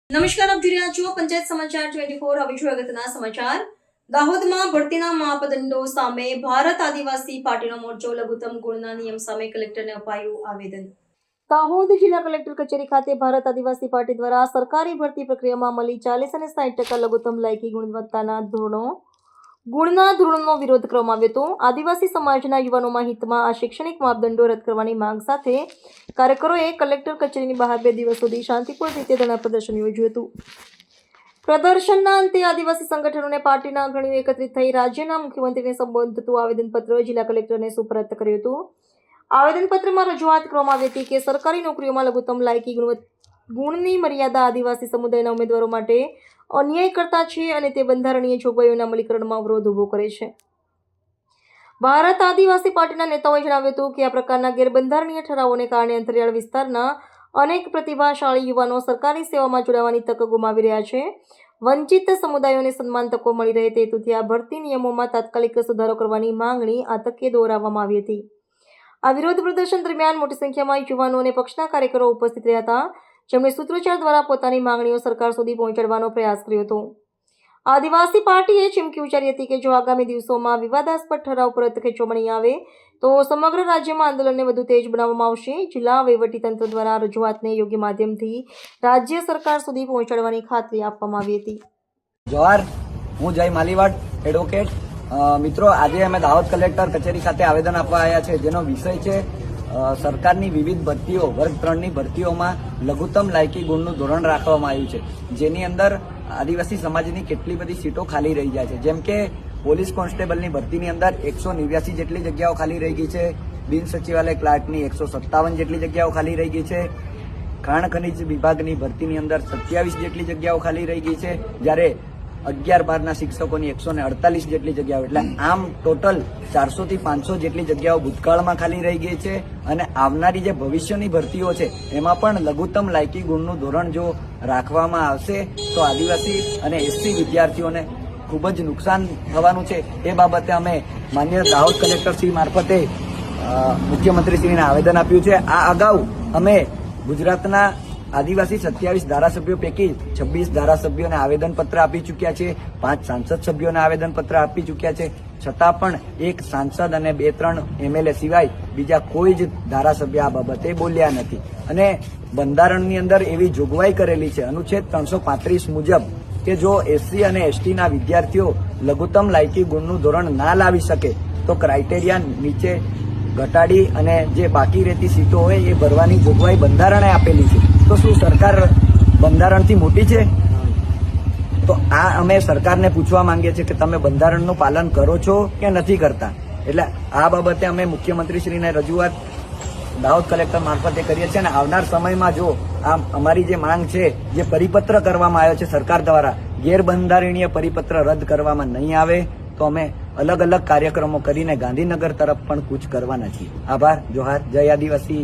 નમસ્કાર, આપ જોઈ રહ્યા છો પંચાયત સમાચાર 24। હવે જોઈએ અગત્યના સમાચાર। દાહોદમાં ભરતીના માપદંડો સામે ભારત આદિવાસી પાર્ટીનો મોરચો। લઘુત્તમ ગુણના નિયમ સામે કલેક્ટરને અપાયું આવેદન। દાહોદ જિલ્લા કલેક્ટર કચેરી ખાતે ભારત આદિવાસી પાર્ટી દ્વારા સરકારી ભરતી પ્રક્રિયામાં અમલી 40 અને 60% લઘુત્તમ લાયકી ગુણવત્તાના ગુણના ધોરણોનો વિરોધ કરવામાં આવ્યો હતો। આદિવાસી સમાજના યુવાનોના હિતમાં આ શૈક્ષણિક માપદંડો રદ કરવાની માંગ સાથે કાર્યકરોએ કલેક્ટર કચેરીની બહાર 2 દિવસ સુધી શાંતિપૂર્ણ રીતે ધરણા પ્રદર્શન યોજ્યું હતું। પ્રદર્શનના અંતે આદિવાસી સંગઠનોને પાર્ટીના અગ્રણીઓ એકત્રિત થઈ રાજ્યના મુખ્યમંત્રીને સંબોધતું આવેદનપત્ર જિલ્લા કલેક્ટરને સુપરત કર્યું હતું। આવેદનપત્રમાં રજૂઆત કરવામાં આવી હતી કે સરકારી નોકરીઓમાં લઘુત્તમ લાયકી ગુણની મર્યાદા આદિવાસી સમુદાયના ઉમેદવારો માટે અન્યાય કરતા છે અને તે બંધારણીય જોગવાઈઓના અમલીકરણમાં અવરોધ ઊભો કરે છે। ભારત આદિવાસી પાર્ટીના નેતાઓએ જણાવ્યું હતું કે આ પ્રકારના ગેરબંધારણીય ઠરાવોને કારણે અંતરિયાળ વિસ્તારના અનેક પ્રતિભાશાળી યુવાનો સરકારી સેવામાં જોડાવાની તક ગુમાવી રહ્યા છે। વંચિત સમુદાયોને સન્માન તકો મળી રહે તે હેતુથી આ ભરતી નિયમોમાં તાત્કાલિક સુધારો કરવાની માંગણી આ તકે દોહરાવવામાં આવી હતી। આ વિરોધ પ્રદર્શન દરમિયાન મોટી સંખ્યામાં યુવાનો અને પક્ષના કાર્યકરો ઉપસ્થિત રહ્યા હતા, જેમણે સૂત્રોચ્ચાર દ્વારા પોતાની માંગણીઓ સરકાર સુધી પહોંચાડવાનો પ્રયાસ કર્યો હતો। આદિવાસી પાર્ટીએ ચીમકી ઉચ્ચારી હતી કે જો આગામી દિવસોમાં વિવાદાસ્પદ ઠરાવ પરત ખેંચવામાં નહીં આવે તો સમગ્ર રાજ્યમાં આંદોલનને વધુ તેજ બનાવવામાં આવશે। જિલ્લા વહીવટીતંત્ર દ્વારા રજૂઆતને યોગ્ય માધ્યમથી રાજ્ય સરકાર સુધી પહોંચાડવાની ખાતરી આપવામાં આવી હતી। જોહાર, હું જય માલીવાડ એડવોકેટ। મિત્રો, આજે અમે દાહોદ કલેક્ટર કચેરી ખાતે આવેદન આપવા આવ્યા છે, જેનો વિષય છે સરકારની વિવિધ ભરતીઓ વર્ગ 3ની ભરતીઓમાં લઘુત્તમ લાયકી ગુણનું ધોરણ રાખવામાં આવ્યું છે, જેની અંદર આદિવાસી સમાજની કેટલી બધી સીટો ખાલી રહી જાય છે। જેમ કે પોલીસ કોન્સ્ટેબલની ભરતીની અંદર 189 જેટલી જગ્યાઓ ખાલી રહી ગઈ છે, બિન સચિવાલય ક્લાર્કની 157 જેટલી જગ્યાઓ ખાલી રહી ગઈ છે, ખાણ ખનીજ વિભાગની ભરતીની અંદર 27 જેટલી જગ્યાઓ ખાલી રહી ગઈ છે, જ્યારે 11-12ના શિક્ષકોની 148 જેટલી જગ્યાઓ, એટલે આમ ટોટલ 400 થી 500 જેટલી જગ્યાઓ ભૂતકાળમાં ખાલી રહી ગઈ છે। અને આવનારી જે ભવિષ્યની ભરતીઓ છે એમાં પણ લઘુત્તમ લાયકી ગુણનું ધોરણ જો રાખવામાં આવશે તો આદિવાસી અને એસસી વિદ્યાર્થીઓને ખૂબ જ નુકસાન થવાનું છે। એ બાબતે અમે માન્ય દાહોદ કલેક્ટર શ્રી મારફતે મુખ્યમંત્રીશ્રીને આવેદન આપ્યું છે। આ અગાઉ અમે ગુજરાતના આદિવાસી 27 ધારાસભ્યો પૈકી 26 ધારાસભ્યોને આવેદનપત્ર આપી ચૂક્યા છે, 5 સાંસદ સભ્યોને આવેદનપત્ર આપી ચૂક્યા છે, છતાં પણ એક સાંસદ અને 2-3 MLA સિવાય બીજા કોઈ જ ધારાસભ્ય આ બાબતે બોલ્યા નથી। અને બંધારણની અંદર એવી જોગવાઈ કરેલી છે અનુચ્છેદ 335 મુજબ કે જો એસસી અને એસટીના વિદ્યાર્થીઓ લઘુત્તમ લાયકી ગુણનું ધોરણ ના લાવી શકે તો ક્રાઇટેરિયા નીચે ઘટાડી અને જે બાકી રહેતી સીટો હોય એ ભરવાની જોગવાઈ બંધારણે આપેલી છે। તો શું સરકાર બંધારણથી મોટી છે? તો આ અમે સરકારને પૂછવા માંગીએ છીએ કે તમે બંધારણનું પાલન કરો છો કે નથી કરતા। એટલે આ બાબતે અમે મુખ્યમંત્રીશ્રીને રજૂઆત દાહોદ કલેક્ટર મારફતે કરીએ છીએ અને આવનાર સમયમાં જો આ અમારી જે માંગ છે, જે પરિપત્ર કરવામાં આવ્યો છે સરકાર દ્વારા, ગેરબંધારણીય પરિપત્ર રદ કરવામાં નહીં આવે તો અમે અલગ અલગ કાર્યક્રમો કરીને ગાંધીનગર તરફ પણ કૂચ કરવાના છીએ। આભાર, જોહાર, જય આદિવાસી।